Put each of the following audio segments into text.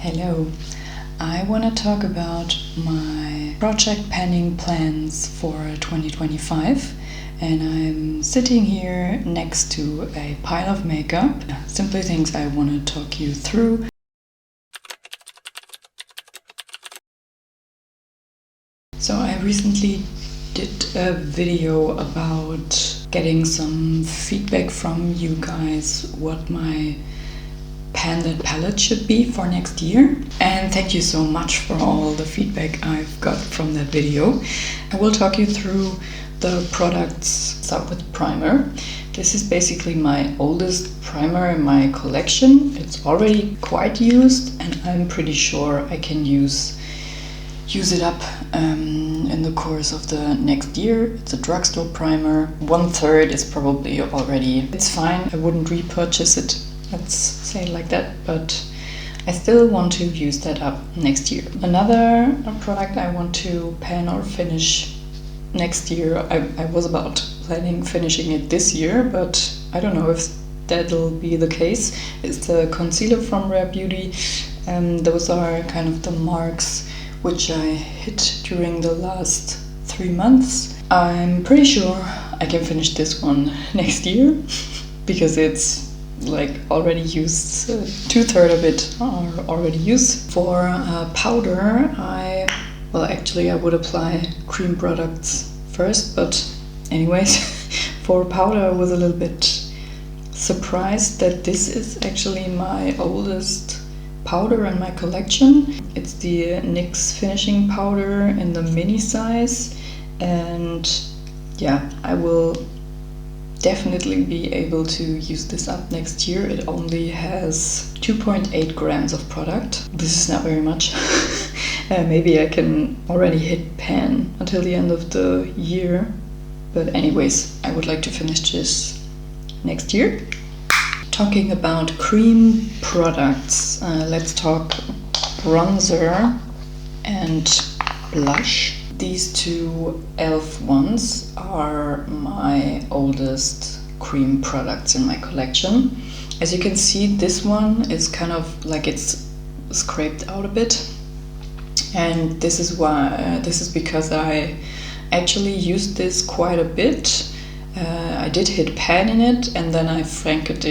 Hello, I want to talk about my project panning plans for 2025, and I'm sitting here next to a pile of makeup, simply things I want to talk you through. So I recently did a video about getting some feedback from you guys what my pan palette should be for next year, and thank you so much for all the feedback I've got from that video. I will talk you through the products. Start with primer. This is basically my oldest primer in my collection. It's already quite used and I'm pretty sure I can use it up in the course of the next year. It's a drugstore primer. 1/3 is probably already, it's fine, I wouldn't repurchase it, let's say it like that, but I still want to use that up next year. Another product I want to pan or finish next year, I was about planning finishing it this year, but I don't know if that'll be the case. It's the concealer from Rare Beauty. Those are kind of the marks which I hit during the last 3 months. I'm pretty sure I can finish this one next year because it's like already used. 2/3 of it are already used. For powder, I would apply cream products first, but anyways, for powder I was a little bit surprised that this is actually my oldest powder in my collection. It's the NYX Finishing Powder in the mini size, and yeah, I will definitely be able to use this up next year. It only has 2.8 grams of product. This is not very much. Maybe I can already hit pan until the end of the year, but anyways, I would like to finish this next year. Talking about cream products, let's talk bronzer and blush. These two e.l.f. ones are my oldest cream products in my collection. As you can see, this one is kind of like it's scraped out a bit, and this is because I actually used this quite a bit. I did hit pan in it, and then I frankened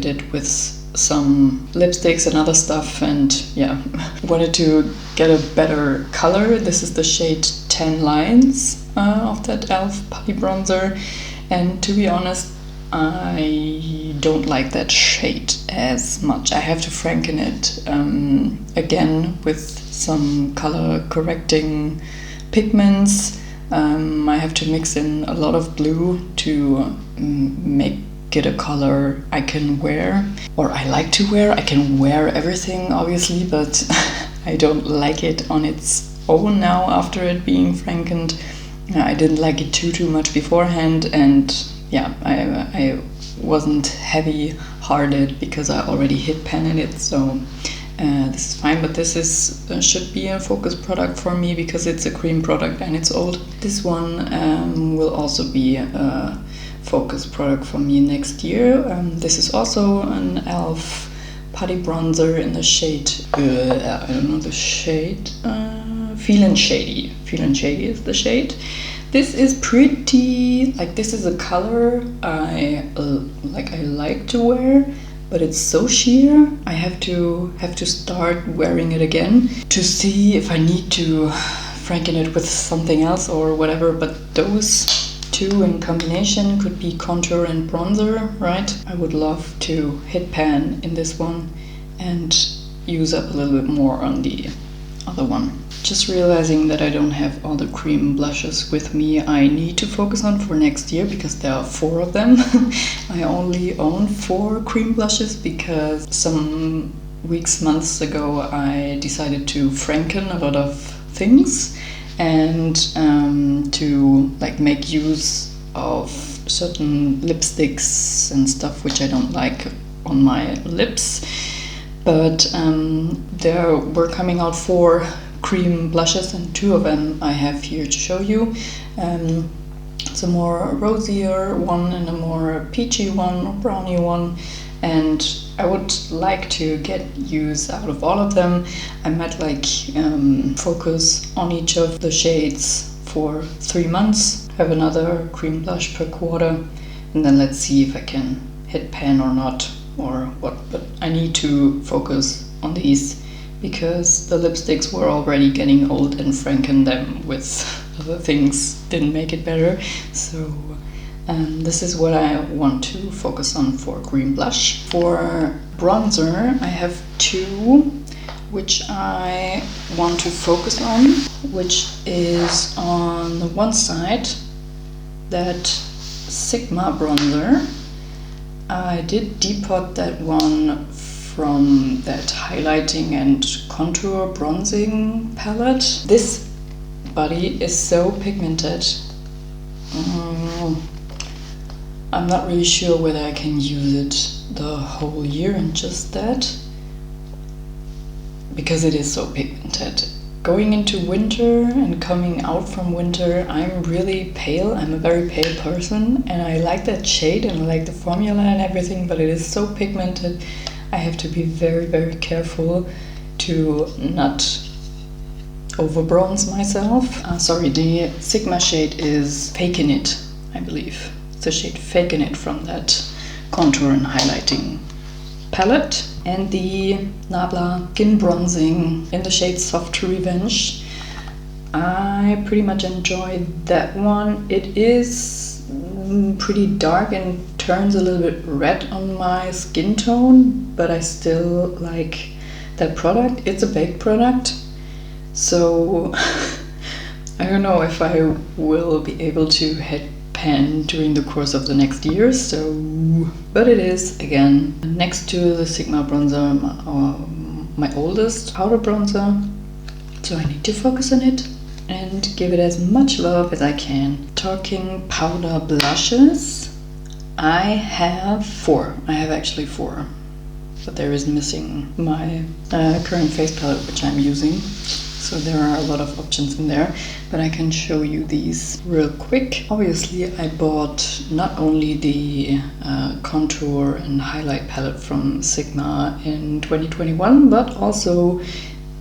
it with some lipsticks and other stuff, and yeah, wanted to get a better color. This is the shade 10 Lines of that e.l.f. Putty Bronzer, and to be honest, I don't like that shade as much. I have to franken it again with some color correcting pigments. I have to mix in a lot of blue to make it a color I can wear, or I like to wear. I can wear everything obviously, but I don't like it on its own now after it being frankened. I didn't like it too much beforehand, and yeah, I wasn't heavy-hearted because I already hit pan in it, so this is fine. But this is should be a focus product for me because it's a cream product and it's old. This one will also be a focus product for me next year. This is also an e.l.f. Putty Bronzer in the shade, I don't know the shade, Feelin' Shady. Feelin' Shady is the shade. This is pretty, like, this is a color I like to wear, but it's so sheer. I have to start wearing it again to see if I need to franken it with something else or whatever, but those two in combination could be contour and bronzer, right? I would love to hit pan in this one and use up a little bit more on the other one. Just realizing that I don't have all the cream blushes with me I need to focus on for next year because there are 4 of them. I only own 4 cream blushes because some months ago I decided to franken a lot of things and to like make use of certain lipsticks and stuff which I don't like on my lips. But there were coming out 4 cream blushes, and 2 of them I have here to show you. It's a more rosier one and a more peachy one, or brownie one, and I would like to get use out of all of them. I might like focus on each of the shades for 3 months, have another cream blush per quarter, and then let's see if I can hit pan or not, or what. But I need to focus on these because the lipsticks were already getting old, and franken them with other things didn't make it better. So this is what I want to focus on for green blush. For bronzer, I have 2 which I want to focus on, which is on the one side that Sigma bronzer. I did depot that one from that highlighting and contour bronzing palette. This body is so pigmented. I'm not really sure whether I can use it the whole year and just that, because it is so pigmented. Going into winter and coming out from winter, I'm really pale. I'm a very pale person, and I like that shade and I like the formula and everything, but it is so pigmented. I have to be very, very careful to not over bronze myself. Sorry, the Sigma shade is Fakin It, I believe. The shade Fakin It from that contour and highlighting palette. And the Nabla Skin Bronzing in the shade Soft Revenge. I pretty much enjoy that one. It is pretty dark and turns a little bit red on my skin tone, but I still like that product. It's a baked product, so I don't know if I will be able to hit pan during the course of the next year, but it is, again, next to the Sigma bronzer, my oldest powder bronzer, so I need to focus on it and give it as much love as I can. Talking powder blushes, I have 4. I have actually 4, but there is missing my current face palette, which I'm using. So there are a lot of options in there, but I can show you these real quick. Obviously, I bought not only the contour and highlight palette from Sigma in 2021, but also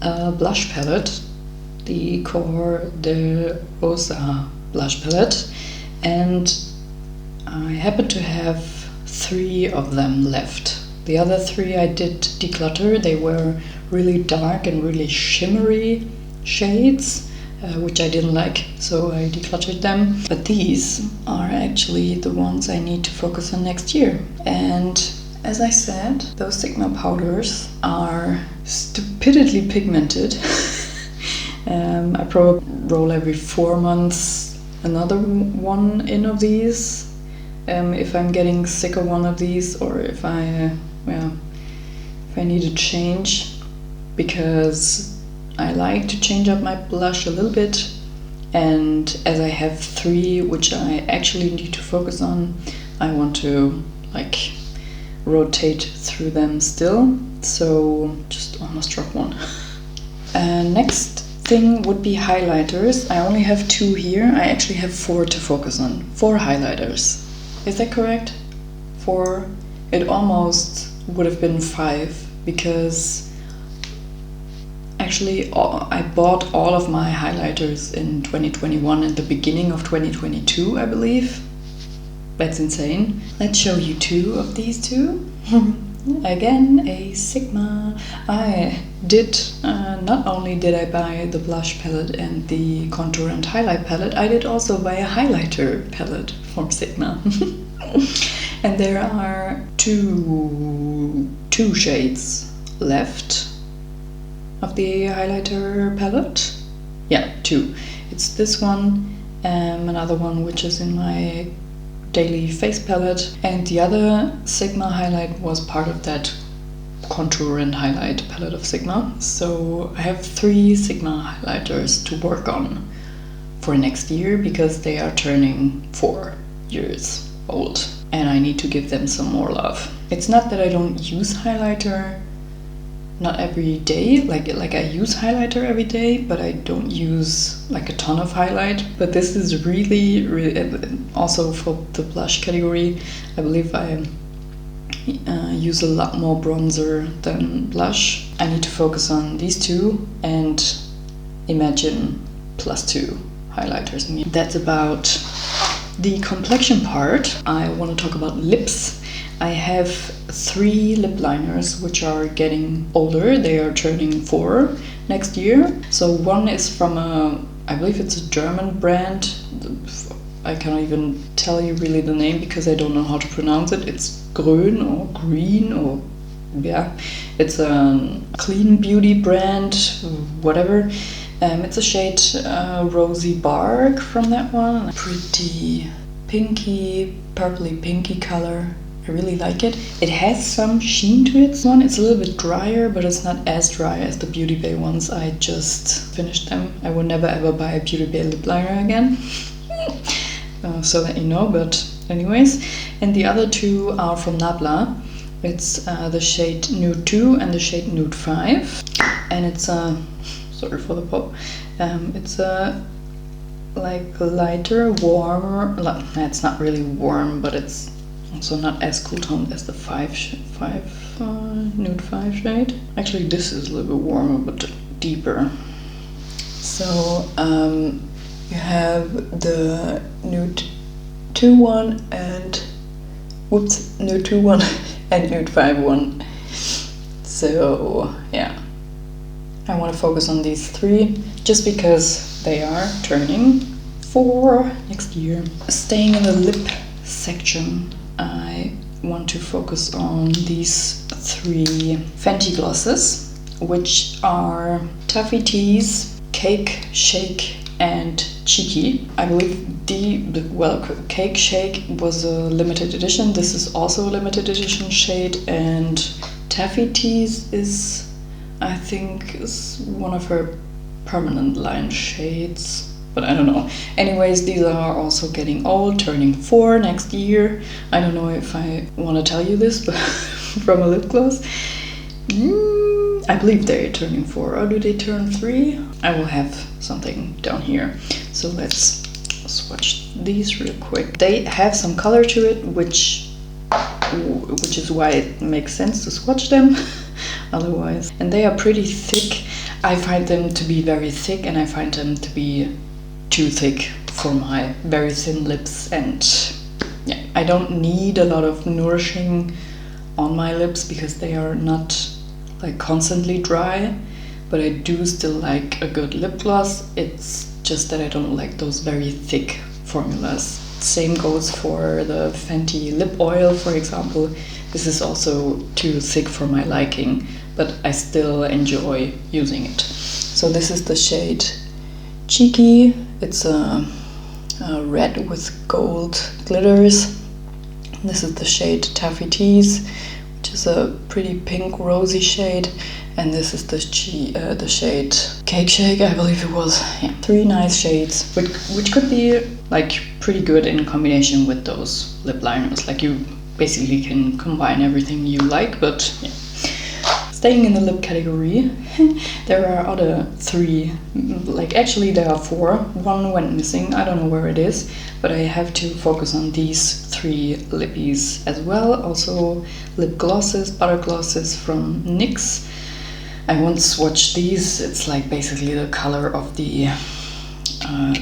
a blush palette, the Core de Rosa blush palette, and I happen to have 3 of them left. The other 3 I did declutter. They were really dark and really shimmery shades, which I didn't like, so I decluttered them. But these are actually the ones I need to focus on next year. And as I said, those Sigma powders are stupidly pigmented. I probably roll every 4 months another one in of these, if I'm getting sick of one of these, or if I need a change, because I like to change up my blush a little bit, and as I have 3 which I actually need to focus on, I want to like rotate through them still. So just almost dropped one. Next thing would be highlighters. I only have 2 here. I actually have 4 to focus on. 4 highlighters. Is that correct? 4? It almost would have been 5, because actually I bought all of my highlighters in 2021 and the beginning of 2022, I believe. That's insane. Let's show you 2 of these 2. Again, a Sigma. I did, not only did I buy the blush palette and the contour and highlight palette, I did also buy a highlighter palette from Sigma. And there are two shades left of the highlighter palette. Yeah, 2. It's this one, another one which is in my daily face palette, and the other Sigma highlight was part of that contour and highlight palette of Sigma. So I have 3 Sigma highlighters to work on for next year, because they are turning 4 years old and I need to give them some more love. It's not that I don't use highlighter, not every day, like I use highlighter every day, but I don't use like a ton of highlight. But this is really also for the blush category, I believe I use a lot more bronzer than blush. I need to focus on these two and Imagine +2 highlighters. That's about the complexion part. I want to talk about lips. I have 3 lip liners which are getting older. They are turning 4 next year. So one is from I believe it's a German brand. I can't even tell you really the name because I don't know how to pronounce it. It's Groen or Green or yeah. It's a clean beauty brand, whatever. It's a shade Rosy Bark from that one. Pretty pinky, purpley pinky color. I really like it. It has some sheen to it. This one, it's a little bit drier, but it's not as dry as the Beauty Bay ones. I just finished them. I will never ever buy a Beauty Bay lip liner again. So that you know, but anyways. And the other 2 are from Nabla. It's the shade Nude 2 and the shade Nude 5. And it's a... sorry for the pop. It's a like lighter, warmer. It's not really warm, but it's also not as cool toned as the Nude 5 shade. Actually, this is a little bit warmer, but deeper. So you have the Nude 2 one and Nude 2 one and Nude 5 one. So yeah. I want to focus on these 3 just because they are turning 4 next year. Staying in the lip section, I want to focus on these 3 Fenty glosses, which are Taffy Tease, Cake Shake and Cheeky. I believe Cake Shake was a limited edition. This is also a limited edition shade, and Taffy Tease is, I think, is one of her permanent line shades, but I don't know. Anyways, these are also getting old, turning 4 next year. I don't know if I want to tell you this, but from a lip gloss. I believe they're turning 4, or do they turn 3? I will have something down here. So let's swatch these real quick. They have some color to it, which is why it makes sense to swatch them. Otherwise, and they are pretty thick. I find them to be very thick, and I find them to be too thick for my very thin lips. And yeah, I don't need a lot of nourishing on my lips because they are not like constantly dry, but I do still like a good lip gloss. It's just that I don't like those very thick formulas. Same goes for the Fenty lip oil, for example. This is also too thick for my liking, but I still enjoy using it. So this is the shade Cheeky. It's a red with gold glitters. This is the shade Taffy Tease, which is a pretty pink rosy shade. And this is the shade Cake Shake, I believe it was. Yeah, 3 nice shades, which could be like pretty good in combination with those lip liners. Like you basically can combine everything you like, but yeah. Staying in the lip category, there are other 3, like actually there are 4. One went missing, I don't know where it is, but I have to focus on these 3 lippies as well. Also Lipglosses, Butterglosses from NYX. I won't swatch these. It's like basically the color of the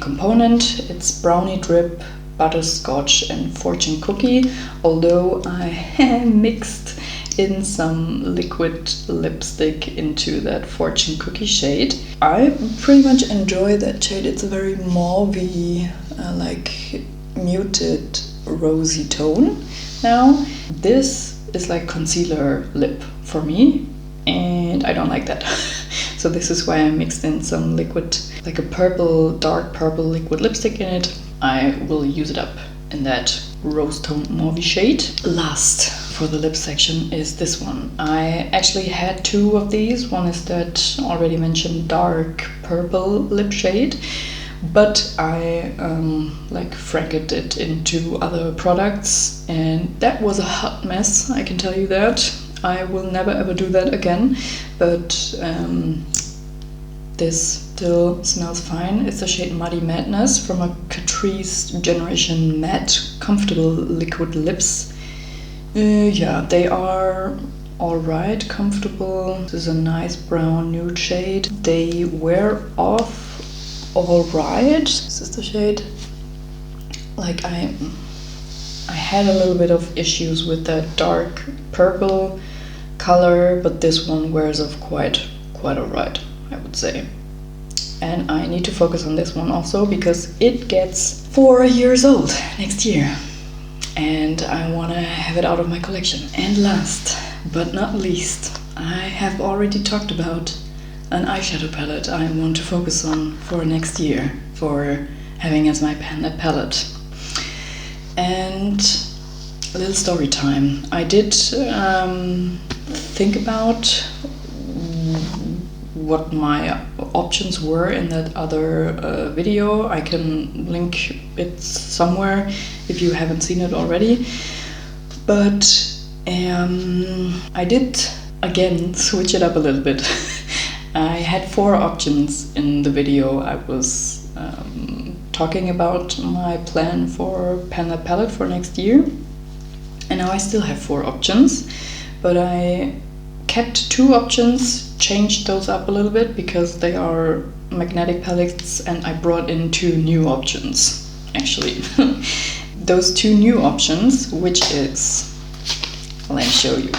component. It's Brownie Drip, Butterscotch and Fortune Cookie, although I mixed in some liquid lipstick into that Fortune Cookie shade. I pretty much enjoy that shade. It's a very mauvey, like muted rosy tone. Now this is like concealer lip for me, and I don't like that. So this is why I mixed in some liquid, like a purple, dark purple liquid lipstick in it. I will use it up in that rose tone mauve shade. Last for the lip section is this one. I actually had 2 of these. One is that already mentioned dark purple lip shade, but I like franked it into other products, and that was a hot mess, I can tell you that. I will never ever do that again, but this still smells fine. It's the shade Muddy Madness from a Catrice Generation Matte Comfortable Liquid Lips. Yeah, they are alright, comfortable. This is a nice brown nude shade. They wear off alright. This is the shade. Like I had a little bit of issues with that dark purple color, but this one wears off quite alright, I would say. And I need to focus on this one also because it gets 4 years old next year. And I want to have it out of my collection. And last but not least, I have already talked about an eyeshadow palette I want to focus on for next year, for having as my palette. And a little story time. I did think about what my options were in that other video. I can link it somewhere if you haven't seen it already. But I did again switch it up a little bit. I had 4 options in the video. I was talking about my plan for palette for next year, and now I still have 4 options, but I kept 2 options, changed those up a little bit because they are magnetic palettes, and I brought in 2 new options actually. Those 2 new options, which is, let me show you,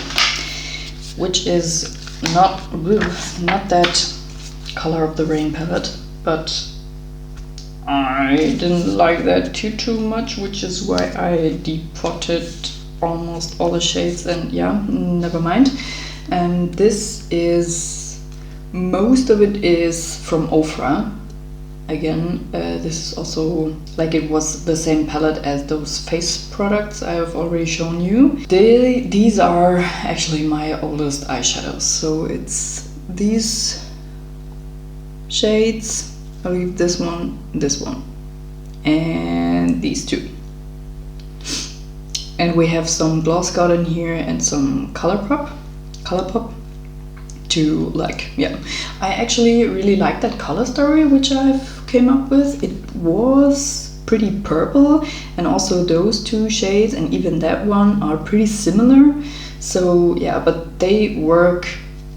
which is not that Color of the Rain palette, but I didn't like that too much, which is why I depotted almost all the shades, and yeah, never mind. And this is, most of it is from Ofra. Again, this is also, like, it was the same palette as those face products I have already shown you. These are actually my oldest eyeshadows. So it's these shades, I believe this one, and these 2. And we have some Gloss God in here and some Colourpop to, like, yeah. I actually really like that color story which I've came up with. It was pretty purple, and also those 2 shades and even that one are pretty similar. So yeah, but they work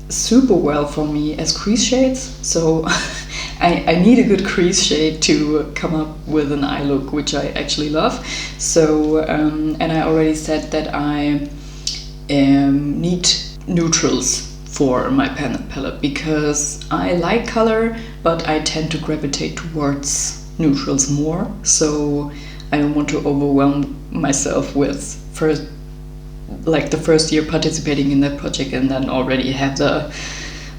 super well for me as crease shades. So I need a good crease shade to come up with an eye look, which I actually love. So and I already said that I need neutrals for my palette because I like color, but I tend to gravitate towards neutrals more. So I don't want to overwhelm myself with the first year participating in that project and then already have the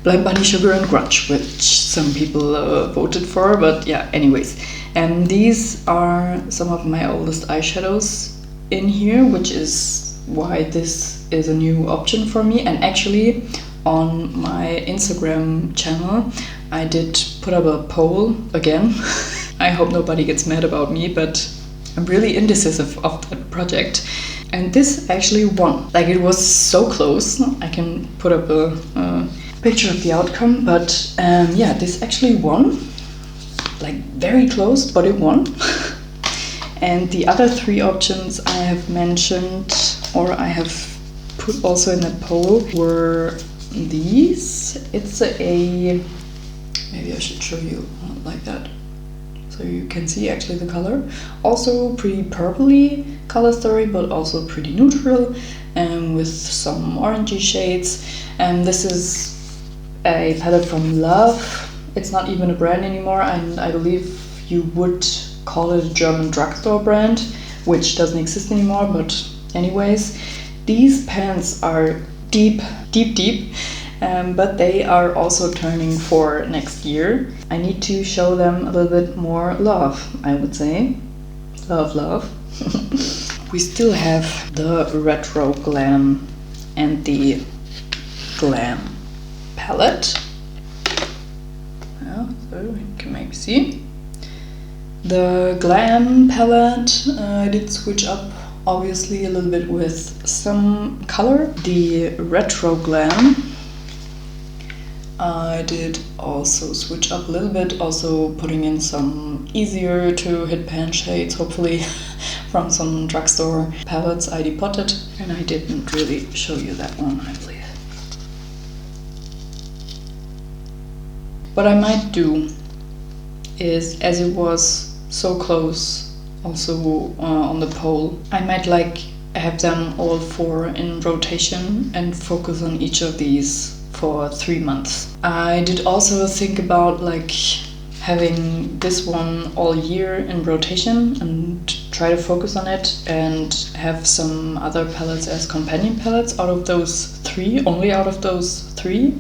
Blind Bunny, Sugar and Grunge, which some people voted for, but yeah, anyways. And these are some of my oldest eyeshadows in here, which is why this is a new option for me. And actually on my Instagram channel I did put up a poll again. I hope nobody gets mad about me, but I'm really indecisive of that project. And this actually won. Like, it was so close. I can put up a picture of the outcome, but yeah, this actually won. Like, very close, but it won. And the other 3 options I have mentioned, or I have put also in that poll, were these. It's a, maybe I should show you like that, so you can see actually the color. Also pretty purpley color story, but also pretty neutral, with some orangey shades. And this is a palette from e.l.f. It's not even a brand anymore, and I believe you would call it a German drugstore brand, which doesn't exist anymore, but anyways. These pans are deep, but they are also turning for next year. I need to show them a little bit more love, I would say. Love. We still have the Retro Glam and the Glam palette. Yeah, so you can maybe see. The Glam palette, I did switch up obviously a little bit with some color. The Retro Glam, I did also switch up a little bit, also putting in some easier to hit pan shades, hopefully from some drugstore palettes I depotted. And I didn't really show you that one, I believe. What I might do is, as it was so close also on the poll, I might like have them all 4 in rotation and focus on each of these for 3 months. I did also think about like having this one all year in rotation and try to focus on it, and have some other palettes as companion palettes out of those 3, only out of those 3.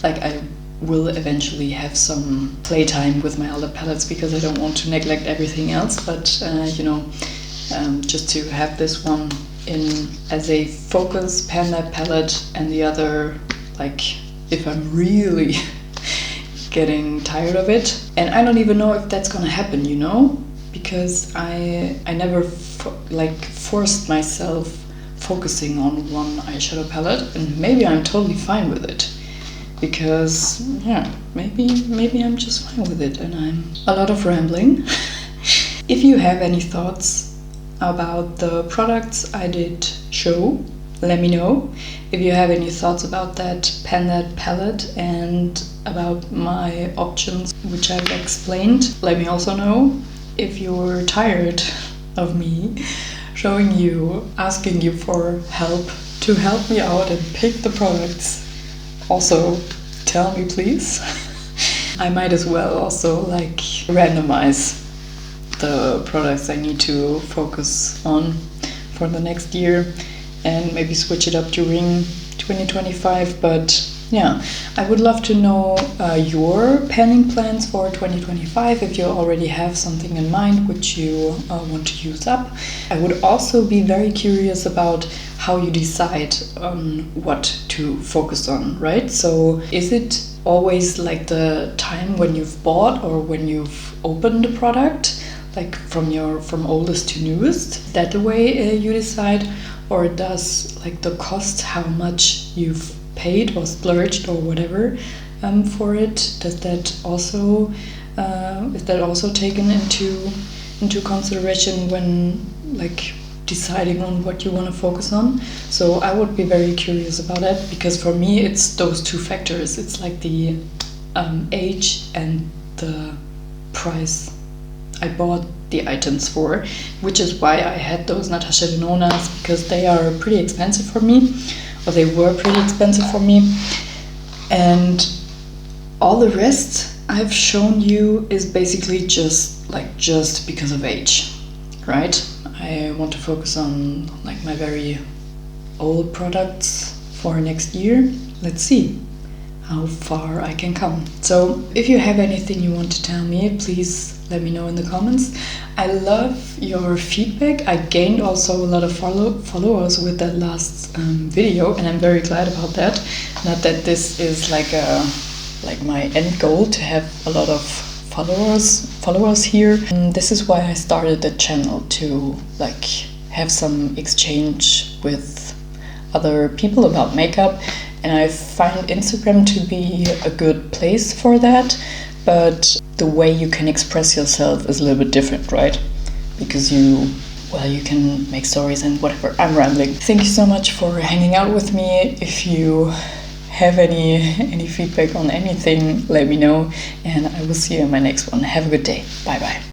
Like I will eventually have some playtime with my other palettes because I don't want to neglect everything else, but you know, just to have this one in as a focus pan lab palette, and the other like if I'm really getting tired of it. And I don't even know if that's gonna happen, you know, because I never forced myself focusing on one eyeshadow palette, and maybe I'm totally fine with it. Because yeah, maybe I'm just fine with it, and I'm a lot of rambling. If you have any thoughts about the products I did show, let me know. If you have any thoughts about that pan lab palette and about my options which I've explained, let me also know. If you're tired of me showing you, asking you for help to help me out and pick the products, also tell me please. I might as well also like randomize the products I need to focus on for the next year and maybe switch it up during 2025. But yeah, I would love to know your panning plans for 2025, if you already have something in mind which you want to use up. I would also be very curious about how you decide on what to focus on, right? So is it always like the time when you've bought or when you've opened a product, like from oldest to newest? Is that the way you decide? Or does like the cost, how much you've paid or splurged or whatever for it, does that also is that also taken into consideration when like deciding on what you want to focus on? So I would be very curious about that, because for me it's those 2 factors. It's like the age and the price I bought the items for, which is why I had those Natasha Denonas, because they are pretty expensive for me, or they were pretty expensive for me. And all the rest I've shown you is basically just because of age, right? I want to focus on like my very old products for next year. Let's see how far I can come. So if you have anything you want to tell me, please let me know in the comments. I love your feedback. I gained also a lot of followers with that last video, and I'm very glad about that. Not that this is like my end goal to have a lot of followers here. This is why I started the channel, to like have some exchange with other people about makeup, and I find Instagram to be a good place for that. But the way you can express yourself is a little bit different, right? Because you can make stories and whatever. I'm rambling. Thank you so much for hanging out with me. If you have any feedback on anything, let me know, and I will see you in my next one. Have a good day. Bye bye.